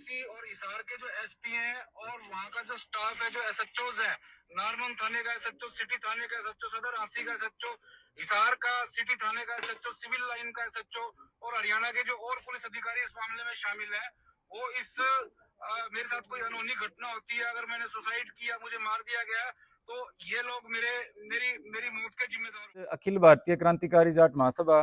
झांसी और हिसार के जो एसपी हैं और वहाँ का जो स्टाफ है, जो एसएचओज है, नारनौल थाने का एसएचओ, सिटी थाने का एसएचओ, सदर झांसी का एसएचओ, हिसार का सिटी थाने का एसएचओ, सिविल लाइन का एसएचओ और हरियाणा के जो और पुलिस अधिकारी इस मामले में शामिल है, वो इस मेरे साथ कोई अनहोनी घटना होती है, अगर मैंने सुसाइड किया, मुझे मार दिया गया, तो ये लोग मेरी मेरी मौत के जिम्मेदार। अखिल भारतीय क्रांतिकारी जाट महासभा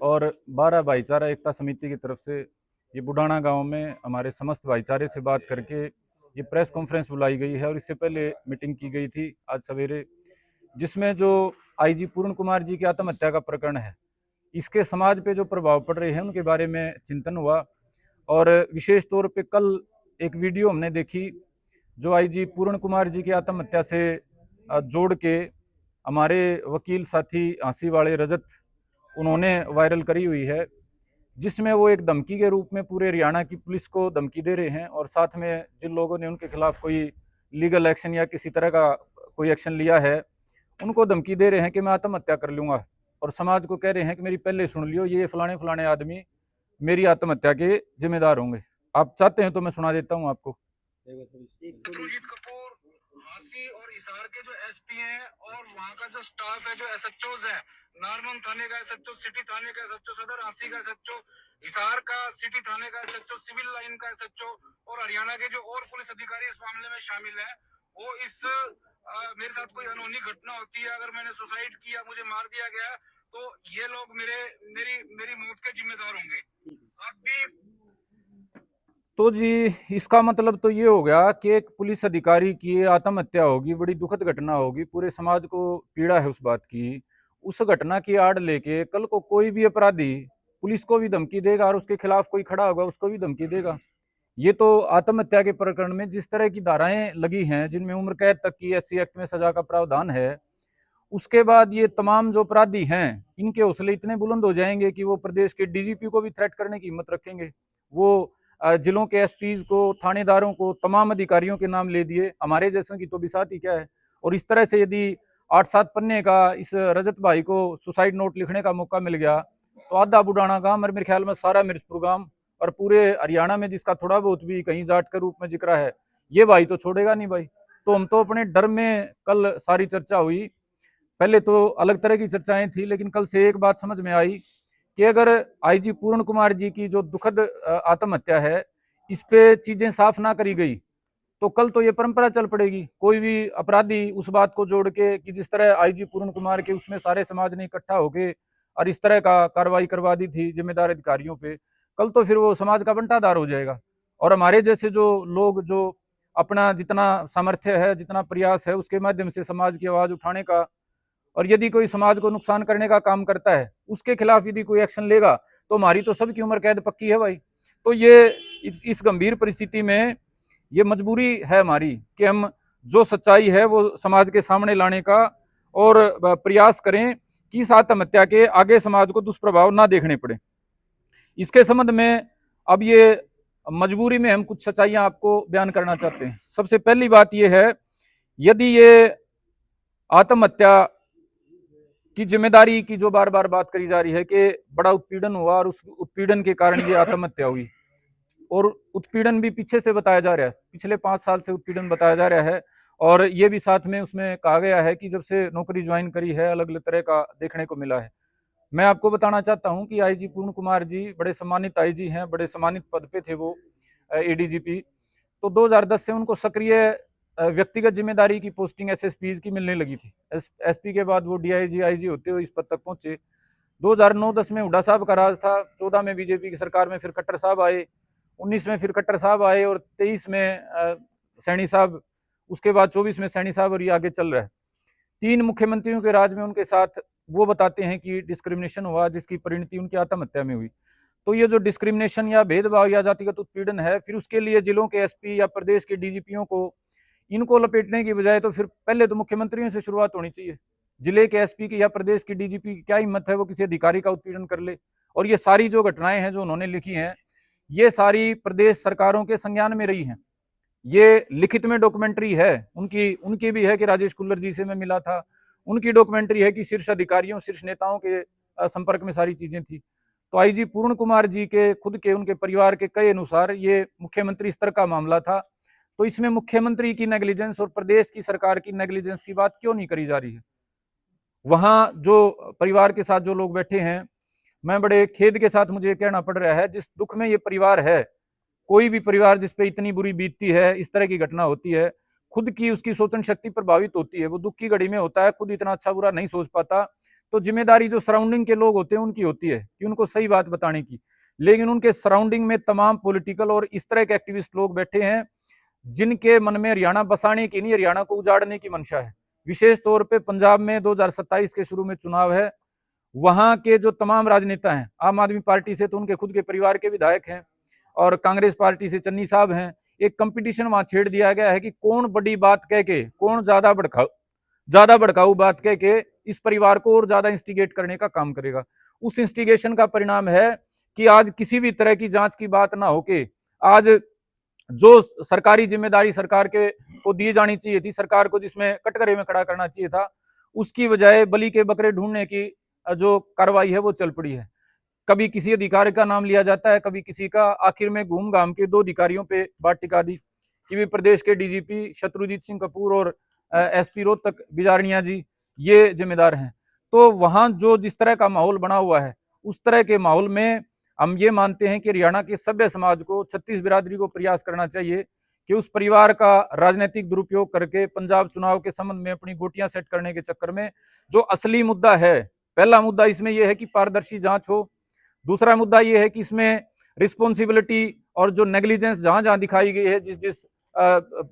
और 12 भाईचारा एकता समिति की तरफ से ये बुडाना गांव में हमारे समस्त भाईचारे से बात करके ये प्रेस कॉन्फ्रेंस बुलाई गई है और इससे पहले मीटिंग की गई थी आज सवेरे, जिसमें जो आईजी पूर्ण कुमार जी की आत्महत्या का प्रकरण है, इसके समाज पे जो प्रभाव पड़ रहे हैं उनके बारे में चिंतन हुआ। और विशेष तौर पे कल एक वीडियो हमने देखी जो आईजी पूर्ण कुमार जी की आत्महत्या से जोड़ के हमारे वकील साथी झांसी वाले रजत उन्होंने वायरल करी हुई है, जिसमें वो एक धमकी के रूप में पूरे हरियाणा की पुलिस को धमकी दे रहे हैं और साथ में जिन लोगों ने उनके खिलाफ कोई लीगल एक्शन या किसी तरह का कोई एक्शन लिया है उनको धमकी दे रहे हैं कि मैं आत्महत्या कर लूंगा, और समाज को कह रहे हैं कि मेरी पहले सुन लियो, ये फलाने फलाने आदमी मेरी आत्महत्या के जिम्मेदार होंगे। आप चाहते हैं तो मैं सुना देता हूँ आपको। सुजीत कपूर झांसी और हिसार के जो एसपी हैं और वहाँ का जो स्टाफ है, जो एसएचओज है, नारनौल थाने का एसएचओ, सिटी थाने का एसएचओ, सदर झांसी का एसएचओ, हिसार का सिटी थाने का एसएचओ, सिविल लाइन का एसएचओ और हरियाणा के जो और पुलिस अधिकारी इस मामले में शामिल है, वो इस मेरे साथ कोई अनहोनी घटना होती है, अगर मैंने सुसाइड किया, मुझे मार दिया गया, तो ये लोग मेरी मौत के जिम्मेदार होंगे। आप भी तो जी इसका मतलब तो ये हो गया कि एक पुलिस अधिकारी की आत्महत्या होगी, बड़ी दुखद घटना होगी, पूरे समाज को पीड़ा है उस बात की। उस घटना की आड़ लेके कल को कोई भी अपराधी पुलिस को भी धमकी देगा और उसके खिलाफ कोई खड़ा होगा उसको भी धमकी देगा। ये तो आत्महत्या के प्रकरण में जिस तरह की धाराएं लगी हैं जिनमें उम्र कैद तक की एससी एक्ट में सजा का प्रावधान है, उसके बाद ये तमाम जो अपराधी हैं इनके हौसले इतने बुलंद हो जाएंगे कि वो प्रदेश के डीजीपी को भी थ्रेट करने की हिम्मत रखेंगे। वो जिलों के एसपीज को, थानेदारों को, तमाम अधिकारियों के नाम ले दिए, हमारे जैसों की तो बिसात ही क्या है। और इस तरह से यदि 8-7 पन्ने का इस रजत भाई को सुसाइड नोट लिखने का मौका मिल गया तो आधा बुडाना गांव और मेरे ख्याल में सारा मिर्चपुर गांव और पूरे हरियाणा में जिसका थोड़ा बहुत भी कहीं जाट के रूप में जिक्र है, ये भाई तो छोड़ेगा नहीं भाई। तो हम तो अपने डर में, कल सारी चर्चा हुई, पहले तो अलग तरह की चर्चाएं थी, लेकिन कल से एक बात समझ में आई कि अगर आईजी पूर्ण कुमार जी की जो दुखद आत्महत्या है इस पे चीजें साफ ना करी गई तो कल तो ये परंपरा चल पड़ेगी। कोई भी अपराधी उस बात को जोड़ के कि जिस तरह आईजी पूर्ण कुमार के उसमें सारे समाज ने इकट्ठा होके और इस तरह का कार्रवाई करवा दी थी जिम्मेदार अधिकारियों पे, कल तो फिर वो समाज का बंटाधार हो जाएगा। और हमारे जैसे जो लोग जो अपना जितना सामर्थ्य है, जितना प्रयास है, उसके माध्यम से समाज की आवाज उठाने का, और यदि कोई समाज को नुकसान करने का काम करता है उसके खिलाफ यदि कोई एक्शन लेगा तो हमारी तो सबकी उम्र कैद पक्की है भाई। तो ये इस गंभीर परिस्थिति में ये मजबूरी है हमारी कि हम जो सच्चाई है वो समाज के सामने लाने का और प्रयास करें कि इस आत्महत्या के आगे समाज को दुष्प्रभाव ना देखने पड़े। इसके संबंध में अब ये मजबूरी में हम कुछ सच्चाइयां आपको बयान करना चाहते हैं। सबसे पहली बात यह है, यदि ये आत्महत्या की जिम्मेदारी की जो बार बार बात करी जा रही है कि बड़ा उत्पीड़न हुआ और उस उत्पीड़न के कारण ये आत्महत्या हुई, और उत्पीड़न भी पीछे से बताया जा रहा है, पिछले 5 साल से उत्पीड़न बताया जा रहा है, और ये भी साथ में उसमें कहा गया है कि जब से नौकरी ज्वाइन करी है अलग अलग तरह का देखने को मिला है। मैं आपको बताना चाहता हूं कि आईजी पूर्ण कुमार जी बड़े सम्मानित आईजी हैं, बड़े सम्मानित पद पे थे वो, एडीजीपी। तो 2010 से उनको सक्रिय व्यक्तिगत जिम्मेदारी की पोस्टिंग एसएसपी की मिलने लगी थी। एसपी के बाद वो डीआईजी, आईजी होते हुए इस पद तक पहुंचे। 2009-10 में हुड्डा साहब का राज था, 14 में बीजेपी की सरकार में फिर खट्टर साहब आए, 19 में फिर खट्टर साहब आए और 23 में सैनी साहब, उसके बाद 24 में सैनी साहब, और ये आगे चल रहा है। 3 मुख्यमंत्रियों के राज में उनके साथ वो बताते हैं कि डिस्क्रिमिनेशन हुआ जिसकी परिणति उनकी आत्महत्या में हुई। तो ये जो डिस्क्रिमिनेशन या भेदभाव या जातिगत उत्पीड़न है, फिर उसके लिए जिलों के एसपी या प्रदेश के डीजीपीओं को इनको लपेटने की बजाय तो फिर पहले तो मुख्यमंत्रियों से शुरुआत होनी चाहिए। जिले के एसपी की या प्रदेश की डीजीपी की क्या हिम्मत है वो किसी अधिकारी का उत्पीड़न कर ले। और ये सारी जो घटनाएं हैं जो उन्होंने लिखी हैं ये सारी प्रदेश सरकारों के संज्ञान में रही हैं। ये लिखित में डॉक्यूमेंट्री है उनकी भी है कि राजेश कुल्लर जी से मैं मिला था, उनकी डॉक्यूमेंट्री है कि शीर्ष अधिकारियों, शीर्ष नेताओं के संपर्क में सारी चीजें थी। तो आईजी पूर्ण कुमार जी के खुद के उनके परिवार के कई अनुसार ये मुख्यमंत्री स्तर का मामला था। तो इसमें मुख्यमंत्री की नेग्लिजेंस और प्रदेश की सरकार की नेग्लिजेंस की बात क्यों नहीं करी जा रही है? वहां जो परिवार के साथ जो लोग बैठे हैं, मैं बड़े खेद के साथ मुझे कहना पड़ रहा है, जिस दुख में ये परिवार है, कोई भी परिवार जिस पे इतनी बुरी बीतती है, इस तरह की घटना होती है, खुद की उसकी सोचन शक्ति प्रभावित होती है। वो दुख की घड़ी में होता है, खुद इतना अच्छा बुरा नहीं सोच पाता। तो जिम्मेदारी जो सराउंडिंग के लोग होते हैं उनकी होती है कि उनको सही बात बताने की, लेकिन उनके सराउंडिंग में तमाम पॉलिटिकल और इस तरह के एक्टिविस्ट लोग बैठे हैं जिनके मन में हरियाणा बसाने की नहीं, हरियाणा को उजाड़ने की मंशा है। विशेष तौर पे पंजाब में 2027 के शुरू में चुनाव है, वहां के जो तमाम राजनेता हैं, आम आदमी पार्टी से तो उनके खुद के परिवार के विधायक हैं और कांग्रेस पार्टी से चन्नी साहब हैं, एक कंपटीशन वहां छेड़ दिया गया है कि कौन बड़ी बात कह के, कौन ज्यादा भड़काऊ बात कह के इस परिवार को और ज्यादा इंस्टिगेट करने का काम करेगा। उस इंस्टिगेशन का परिणाम है कि आज किसी भी तरह की जांच की बात ना होके, आज जो सरकारी जिम्मेदारी सरकार के को दी जानी चाहिए थी, सरकार को जिसमें कटघरे में खड़ा करना चाहिए था, उसकी बजाय बलि के बकरे ढूंढने की जो कार्रवाई है वो चल पड़ी है। कभी किसी अधिकारी का नाम लिया जाता है, कभी किसी का। आखिर में घूम घाम के दो अधिकारियों पे बात टिका दी कि भी प्रदेश के डीजीपी शत्रुजीत सिंह कपूर और एसपी रोहतक बिजारनिया जी ये जिम्मेदार हैं। तो वहां जो जिस तरह का माहौल बना हुआ है, उस तरह के माहौल में हम ये मानते हैं कि हरियाणा के सभ्य समाज को, छत्तीस बिरादरी को प्रयास करना चाहिए कि उस परिवार का राजनीतिक दुरुपयोग करके पंजाब चुनाव के संबंध में अपनी गोटियां सेट करने के चक्कर में जो असली मुद्दा है, पहला मुद्दा इसमें यह है कि पारदर्शी जांच हो। दूसरा मुद्दा यह है कि इसमें रिस्पॉन्सिबिलिटी और जो नेग्लिजेंस जहां जहां दिखाई गई है, जिस जिस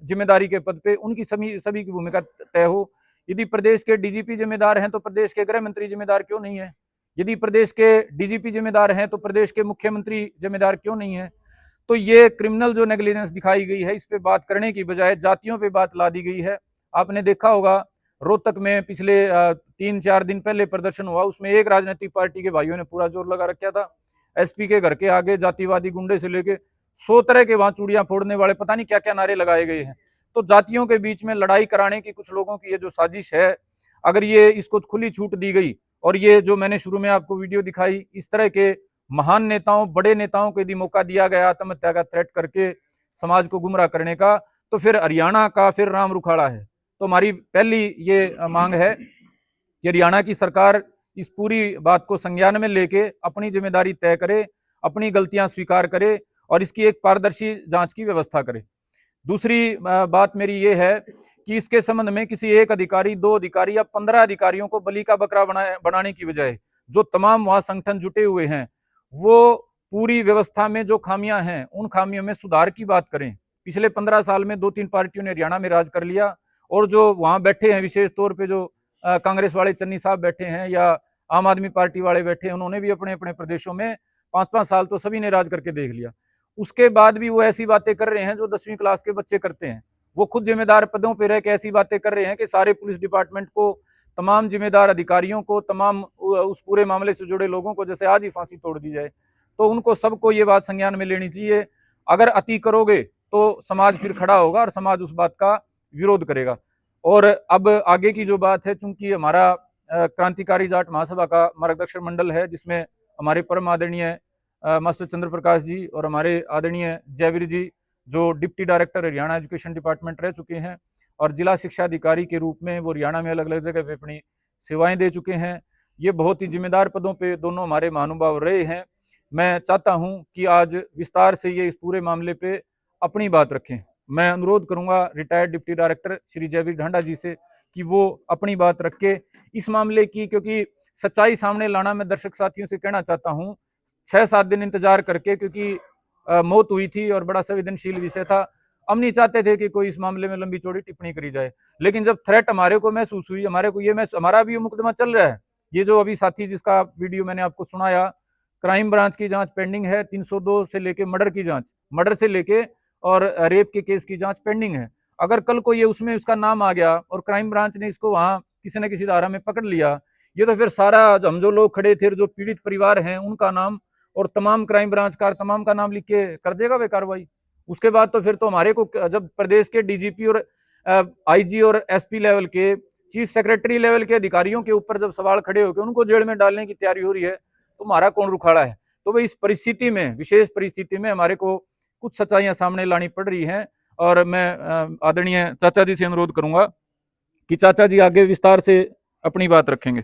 जिम्मेदारी के पद पे, उनकी सभी की भूमिका तय हो। यदि प्रदेश के डीजीपी जिम्मेदार हैं तो प्रदेश के गृह मंत्री जिम्मेदार क्यों नहीं है? यदि प्रदेश के डीजीपी जिम्मेदार हैं तो प्रदेश के मुख्यमंत्री जिम्मेदार क्यों नहीं है? तो ये क्रिमिनल जो नेग्लिजेंस दिखाई गई है, इस पे बात करने की बजाय जातियों पे बात ला दी गई है। आपने देखा होगा रोहतक में पिछले 3-4 दिन पहले प्रदर्शन हुआ, उसमें एक राजनीतिक पार्टी के भाइयों ने पूरा जोर लगा रखा था। एसपी के घर के आगे जातिवादी गुंडे से लेके 100 तरह के वहां चूड़ियां फोड़ने वाले, पता नहीं क्या क्या नारे लगाए गए हैं। तो जातियों के बीच में लड़ाई कराने की कुछ लोगों की ये जो साजिश है, अगर ये इसको खुली छूट दी गई और ये जो मैंने शुरू में आपको वीडियो दिखाई, इस तरह के महान नेताओं, बड़े नेताओं को यदि मौका दिया गया आत्महत्या का थ्रेट करके समाज को गुमराह करने का, तो फिर हरियाणा का फिर राम रुखाड़ा है। तो हमारी पहली ये मांग है कि हरियाणा की सरकार इस पूरी बात को संज्ञान में लेके अपनी जिम्मेदारी तय करे, अपनी गलतियां स्वीकार करे और इसकी एक पारदर्शी जांच की व्यवस्था करे। दूसरी बात मेरी ये है कि इसके संबंध में किसी एक अधिकारी, 2 अधिकारी या 15 अधिकारियों को बलि का बकरा बनाने की बजाय जो तमाम वहां संगठन जुटे हुए हैं, वो पूरी व्यवस्था में जो खामियां हैं, उन खामियों में सुधार की बात करें। पिछले 15 साल में 2-3 पार्टियों ने हरियाणा में राज कर लिया और जो वहां बैठे हैं, विशेष तौर पे जो कांग्रेस वाले चन्नी साहब बैठे हैं या आम आदमी पार्टी वाले बैठे हैं, उन्होंने भी अपने अपने प्रदेशों में 5-5 साल तो सभी ने राज करके देख लिया। उसके बाद भी वो ऐसी बातें कर रहे हैं जो 10वीं क्लास के बच्चे करते हैं। वो खुद जिम्मेदार पदों पर रह के ऐसी बातें कर रहे हैं कि सारे पुलिस डिपार्टमेंट को, तमाम जिम्मेदार अधिकारियों को, तमाम उस पूरे मामले से जुड़े लोगों को जैसे आज ही फांसी तोड़ दी जाए। तो उनको सबको ये बात संज्ञान में लेनी चाहिए। अगर अति करोगे तो समाज फिर खड़ा होगा और समाज उस बात का विरोध करेगा। और अब आगे की जो बात है, चूंकि हमारा क्रांतिकारी जाट महासभा का मार्गदर्शक मंडल है, जिसमें हमारे परम आदरणीय मास्टर चंद्र प्रकाश जी और हमारे आदरणीय जयवीर जी, जो deputy director Haryana education department रह चुके हैं और जिला शिक्षा अधिकारी के रूप में वो हरियाणा में अलग अलग जगह पे अपनी सेवाएं दे चुके हैं। ये बहुत ही जिम्मेदार पदों पे दोनों हमारे महानुभाव रहे हैं। मैं चाहता हूं कि आज विस्तार से ये इस पूरे मामले पे अपनी बात रखें। मैं अनुरोध करूंगा retired deputy director Shri Jaiveer Dhanda ji से कि वो अपनी बात रख के इस मामले की, क्योंकि सच्चाई सामने लाना मैं दर्शक साथियों से कहना चाहता हूं, 6-7 दिन इंतजार करके, क्योंकि मौत हुई थी और बड़ा संवेदनशील विषय था। हम नहीं चाहते थे कि कोई इस मामले में लंबी चौड़ी टिप्पणी करी जाए, लेकिन जब थ्रेट हमारे को महसूस हुई, हमारा भी मुकदमा चल रहा है। ये जो अभी साथी जिसका वीडियो मैंने आपको सुनाया, क्राइम ब्रांच की जांच पेंडिंग है, 302 से लेके मर्डर की जांच, मर्डर से लेके और रेप के केस की जांच पेंडिंग है। अगर कल को ये उसमें उसका नाम आ गया और क्राइम ब्रांच ने इसको वहां किसी न किसी धारा में पकड़ लिया, ये तो फिर सारा हम जो लोग खड़े थे, जो पीड़ित परिवार हैं, उनका नाम और तमाम क्राइम ब्रांच का तमाम का नाम लिख के कर देगा वे कार्रवाई। उसके बाद तो फिर तो हमारे को, जब प्रदेश के डीजीपी और आईजी और एसपी लेवल के, चीफ सेक्रेटरी लेवल के अधिकारियों के ऊपर जब सवाल खड़े होकर उनको जेल में डालने की तैयारी हो रही है, तो हमारा कौन रुखाड़ा है? तो भाई इस परिस्थिति में, विशेष परिस्थिति में हमारे को कुछ सच्चाइयां सामने लानी पड़ रही हैं। और मैं आदरणीय चाचा जी से अनुरोध करूंगा कि चाचा जी आगे विस्तार से अपनी बात रखेंगे।